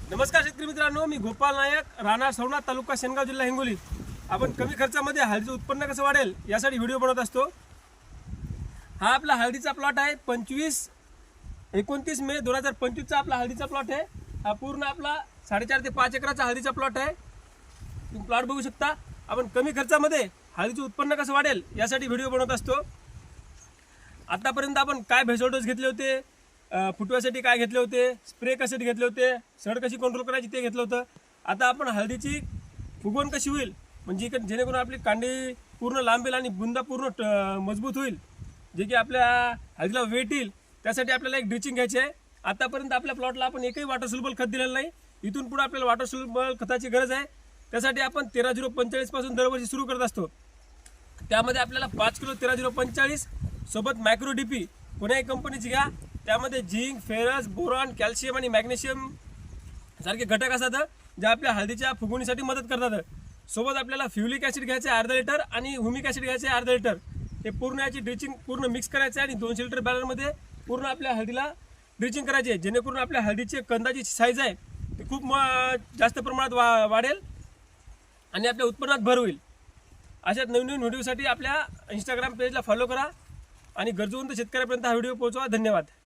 नमस्कार शेतकरी मित्रांनो, मी गोपाल नायक, राहणार सवणा, तालुका शेनगाव, जिल्हा हिंगोली। आपण कमी खर्चामध्ये हळदीचं उत्पन्न कसं वाढेल यासाठी व्हिडिओ बनवत असतो। हा आपला हळदीचा प्लॉट आहे। 29 मे 2025 चा आपला हळदीचा प्लॉट आहे। हा पूर्ण आपला 4.5 ते 5 एकराचा हळदीचा प्लॉट आहे। तुम्ही प्लॉट बघू शकता। आपण कमी खर्चामध्ये हळदीचं उत्पन्न कसं वाढेल यासाठी व्हिडिओ बनवत असतो। आतापर्यंत आपण काय भेसळ डोस घेतले होते, फुटव्यासाठी काय घेतले होते, स्प्रे कशासाठी घेतले होते, सड कशी कंट्रोल करायची ते घेतलं होतं। आता आपण हळदीची फुगवण कशी होईल, म्हणजे जेणेकरून आपली कांडी पूर्ण लांबेल आणि बुंदा पूर्ण मजबूत होईल, जे की आपल्या हळदीला वेट येईल, त्यासाठी आपल्याला एक ड्रिचिंग घ्यायची आहे। आतापर्यंत आपल्या प्लॉटला आपण एकही वॉटर सोल्युबल खत दिलेलं नाही। इथून पुढे आपल्याला वॉटर सोल्युबल खताची गरज आहे। त्यासाठी आपण 13-0-45 पासून दरवर्षी सुरू करत असतो। त्यामध्ये आपल्याला 5 किलो 13-0-45 सोबत मायक्रो डीपी कोणत्याही कंपनीची घ्या। त्यामध्ये झिंक, फेरस, बोरॉन, कॅल्शियम आणि मॅग्नेशियम सारखे घटक असतात, जे आपल्या हळदीच्या फुगवणीसाठी मदत करतात। सोबत आपल्याला फ्युलिक ॲसिड घ्यायचे अर्धा लिटर आणि ह्युमिक ॲसिड घ्यायचे अर्धा लिटर। हे पूर्ण याची ड्रिचिंग पूर्ण मिक्स करायचं आहे आणि 200 लिटर बॅलरमध्ये पूर्ण आपल्या हळदीला ड्रिचिंग करायची आहे, जेणेकरून आपल्या हळदीची कंदाची साईज आहे ती खूप जास्त प्रमाणात वाढेल आणि आपल्या उत्पन्नात भर होईल। अशा नवीन व्हिडिओसाठी आपल्या इंस्टाग्राम पेजला फॉलो करा आणि गरजूवंत शेतकऱ्यापर्यंत हा व्हिडिओ पोहोचवा। धन्यवाद।